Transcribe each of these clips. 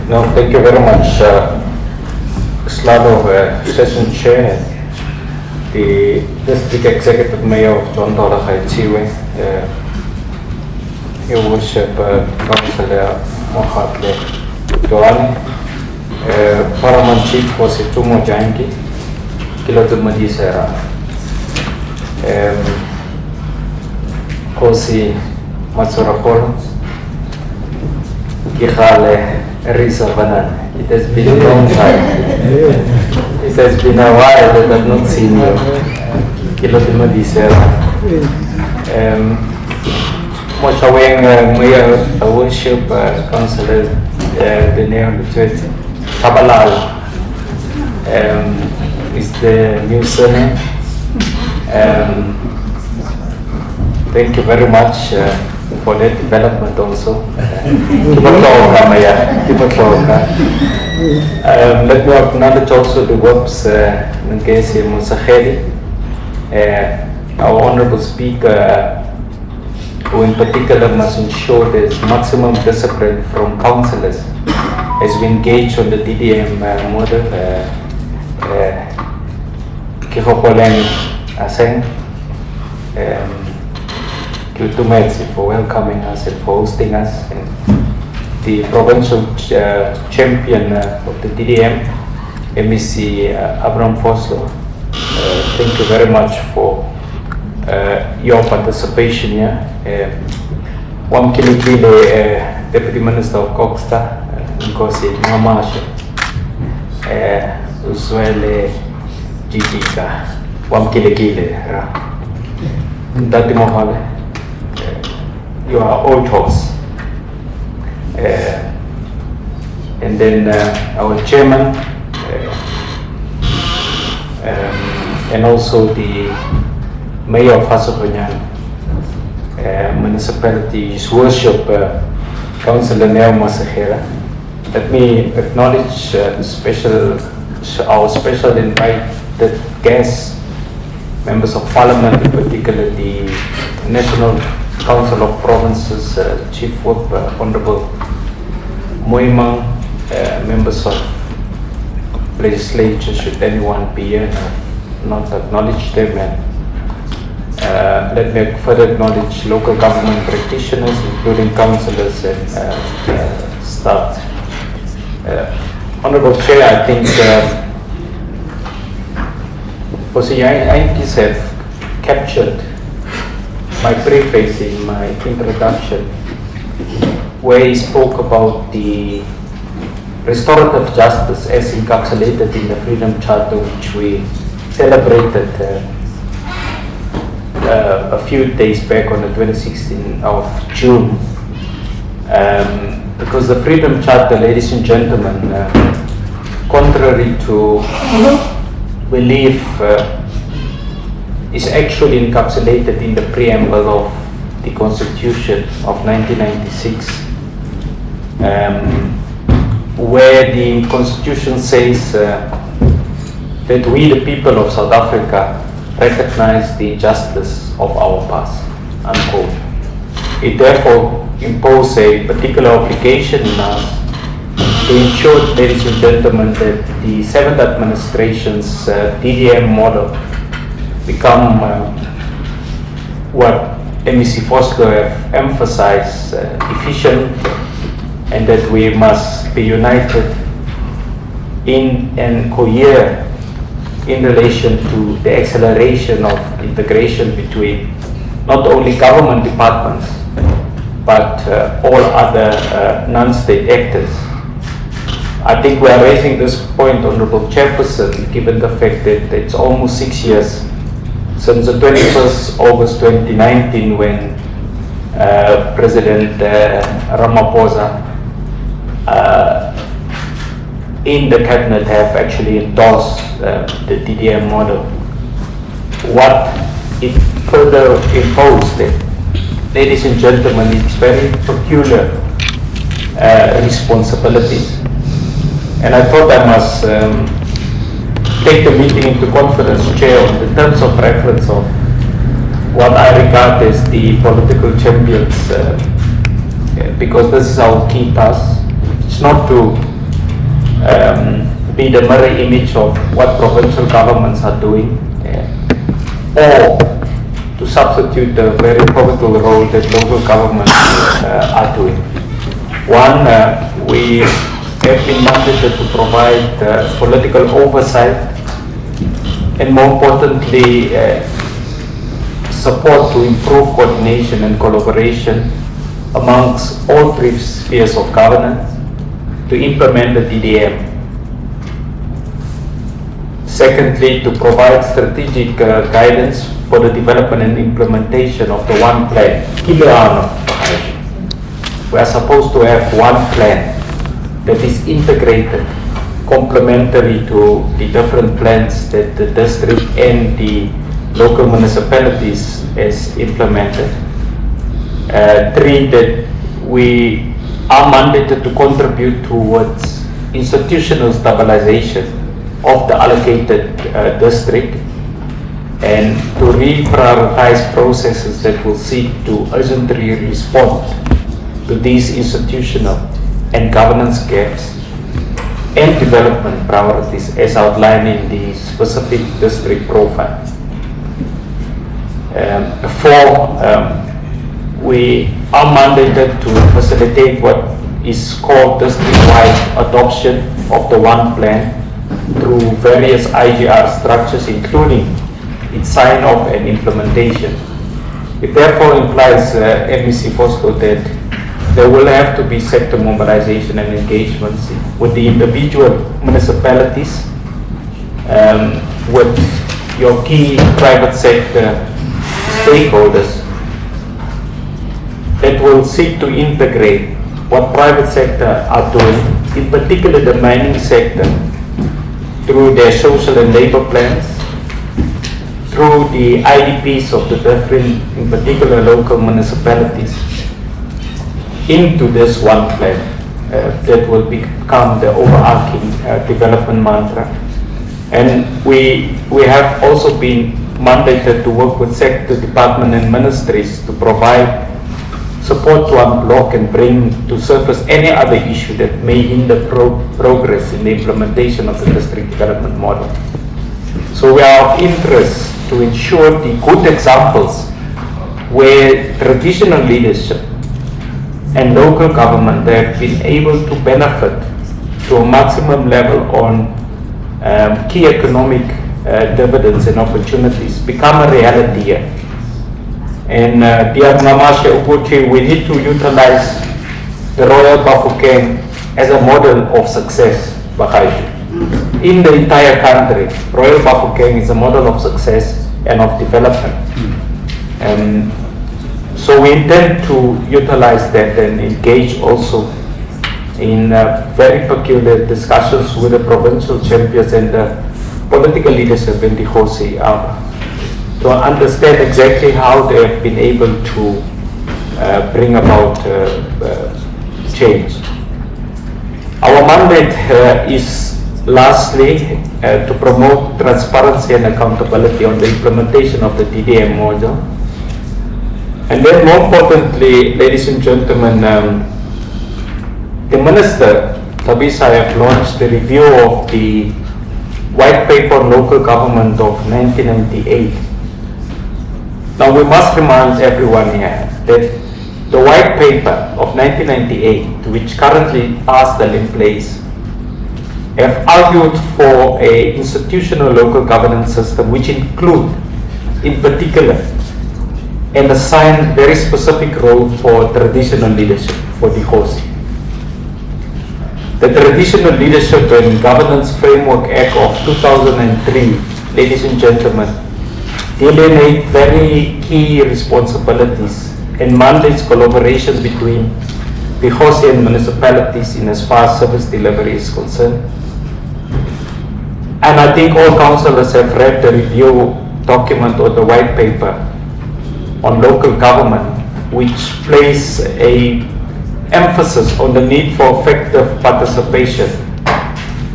No, thank you very much, Slavo, Session Chair, the District Executive Mayor of Taolo, Gaetswe, Your Worship, Councillor Mohatle Doane, Paramount Chief Positumo Janki, Kilotumadi Sera, Kosi Matsurakolo, Kihale Risa Banan. It has been a long time. It has been a while that I've not seen you. Kilotumadi Sera. Moshaweng Mayor Worship Councillor Beneo Church Kabalal is the new surname. Thank you very much for that development also. Let me acknowledge also the works Ngesi Musahedi, our honorable speaker, who in particular must ensure there's maximum discipline from councillors as we engage on the DDM model. Kihopoleng Aseng, Kuruman for welcoming us and for hosting us, and the provincial champion of the DDM, MEC Abraham Foslo. Thank you very much for your participation here. Wamkilikile, Deputy Minister of Koksta, Nkosi Mamashe, Uswele Jijika, Wamkilikile, Ndati Mohale, you are all toes. And then our chairman, and also the Mayor of Hasabanyan Municipality, His Worship Councillor Neo Masahera. Let me acknowledge our special invited guests, members of Parliament, in particular the National Council of Provinces, Chief Whip, Honorable Moimang, members of legislature, should anyone be here, not acknowledge them, and let me further acknowledge local government practitioners, including councillors and staff. Honorable Chair, I think Yankees have captured my preface in my introduction, where he spoke about the restorative justice as encapsulated in the Freedom Charter, which we celebrated a few days back on the 26th of June. Because the Freedom Charter, ladies and gentlemen, contrary to belief, is actually encapsulated in the preamble of the Constitution of 1996, where the Constitution says that we, the people of South Africa, recognize the justice of our past, unquote. It therefore imposes a particular obligation in us to ensure, ladies and gentlemen, that the 7th administration's DDM model become what MEC Foslo have emphasized, efficient, and that we must be united in and cohere in relation to the acceleration of integration between not only government departments but all other non-state actors. I think we are raising this point, Honorable Chairperson, given the fact that it's almost 6 years since the 21st August 2019 when President Ramaphosa in the cabinet have actually endorsed the DDM model. What it further imposed, ladies and gentlemen, it's very peculiar responsibilities. And I thought I must take the meeting into confidence, Chair, on the terms of reference of what I regard as the political champions, because this is our key task. It's not to be the mirror image of what provincial governments are doing, or to substitute the very pivotal role that local governments are doing. One, we have been mandated to provide political oversight and, more importantly, support to improve coordination and collaboration amongst all three spheres of governance to implement the DDM. Secondly, to provide strategic guidance for the development and implementation of the one plan. We are supposed to have one plan that is integrated, complementary to the different plans that the district and the local municipalities has implemented. Three, that we are mandated to contribute towards institutional stabilization of the allocated district, and to reprioritize processes that will seek to urgently respond to these institutional and governance gaps and development priorities as outlined in the specific district profile. Four, we are mandated to facilitate what is called district-wide adoption of the one plan through various IGR structures, including its sign-off and implementation. It therefore implies, MEC Fosco, that there will have to be sector mobilization and engagements with the individual municipalities, with your key private sector stakeholders that will seek to integrate what private sector are doing, in particular the mining sector, through their social and labor plans, through the IDPs of the different, in particular local municipalities, into this one plan that will become the overarching development mantra. And we have also been mandated to work with sector department and ministries to provide support to unblock and bring to surface any other issue that may hinder progress in the implementation of the district development model. So we are of interest to ensure the good examples where traditional leadership and local government have been able to benefit to a maximum level on key economic dividends and opportunities become a reality here. And dear Mamashe Uguti, we need to utilize the Royal Bafokeng as a model of success, in the entire country. Royal Bafokeng is a model of success and of development. And so we intend to utilize that and engage also in very peculiar discussions with the provincial champions and the political leadership in the Hosi to understand exactly how they have been able to bring about change. Our mandate is lastly to promote transparency and accountability on the implementation of the DDM model. And then more importantly, ladies and gentlemen, the Minister, Tabisa, have launched the review of the White Paper on Local Government of 1998. Now we must remind everyone here that the White Paper of 1998, which currently are still in place, have argued for an institutional local governance system which include, in particular, and assign very specific role for traditional leadership for the Hosi. The Traditional Leadership and Governance Framework Act of 2003, ladies and gentlemen, delineate very key responsibilities and mandates collaboration between the Hosi and municipalities in as far as service delivery is concerned. And I think all councillors have read the review document or the white paper on local government, which places a emphasis on the need for effective participation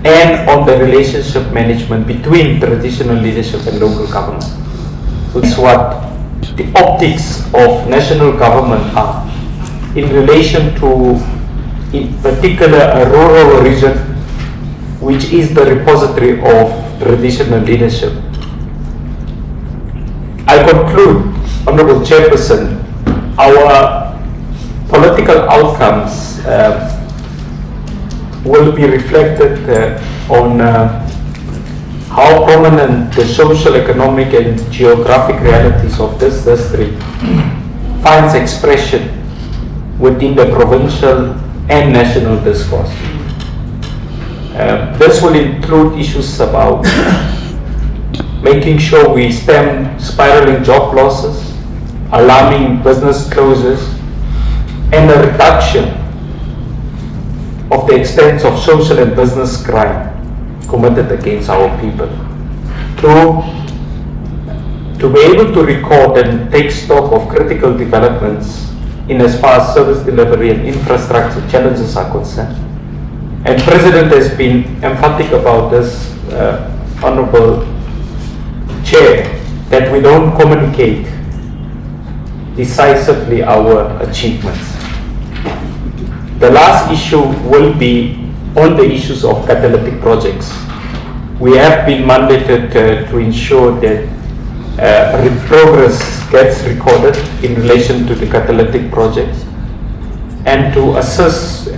and on the relationship management between traditional leadership and local government. So it's what the optics of national government are in relation to, in particular, a rural region which is the repository of traditional leadership. I conclude, Honorable Chairperson, our political outcomes will be reflected on how prominent the social, economic and geographic realities of this district finds expression within the provincial and national discourse. This will include issues about making sure we stem spiraling job losses, alarming business closures, and a reduction of the extent of social and business crime committed against our people. To be able to record and take stock of critical developments in as far as service delivery and infrastructure challenges are concerned. And President has been emphatic about this, Honorable Chair, that we don't communicate decisively our achievements. The last issue will be on the issues of catalytic projects. We have been mandated to ensure that progress gets recorded in relation to the catalytic projects and to assist,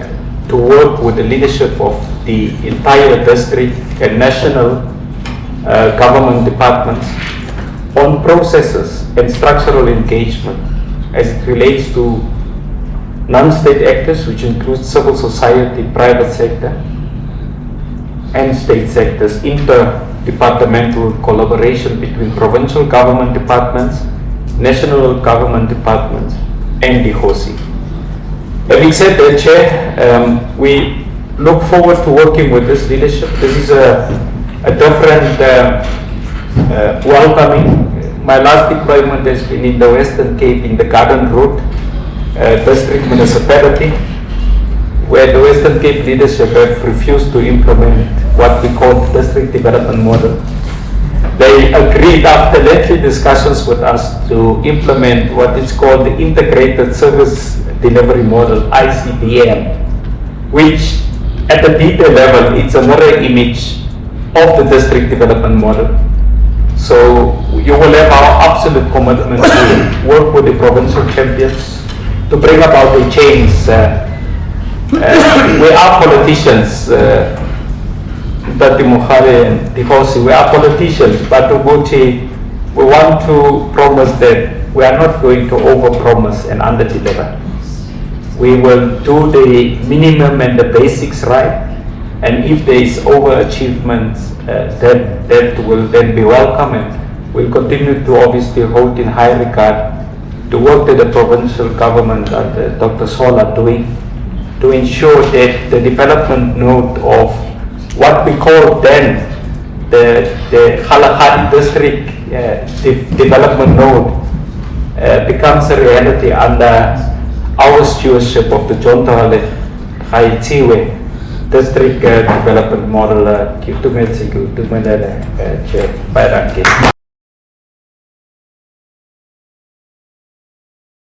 to work with the leadership of the entire district and national government departments on processes and structural engagement as it relates to non-state actors, which includes civil society, private sector, and state sectors, interdepartmental collaboration between provincial government departments, national government departments, and the HOSI. Having said that, Chair, we look forward to working with this leadership. This is a different welcoming. My last deployment has been in the Western Cape in the Garden Route district municipality, where the Western Cape leadership have refused to implement what we call the district development model. They agreed after lengthy discussions with us to implement what is called the integrated service delivery model, ICDM, which at the detail level, it's a mirror image of the district development model. So you will have our absolute commitment to work with the provincial champions to bring about a change. We are politicians, Tati Mukhare and Dikosi, we are politicians, but we want to promise that we are not going to overpromise and underdeliver. We will do the minimum and the basics right, and if there is overachievement, that will then be welcome, and we'll continue to obviously hold in high regard the work that the provincial government and Dr. Sol are doing to ensure that the development node of what we call then the Kgalagadi district development node becomes a reality under our stewardship of the John Taolo Gaetswe district development model.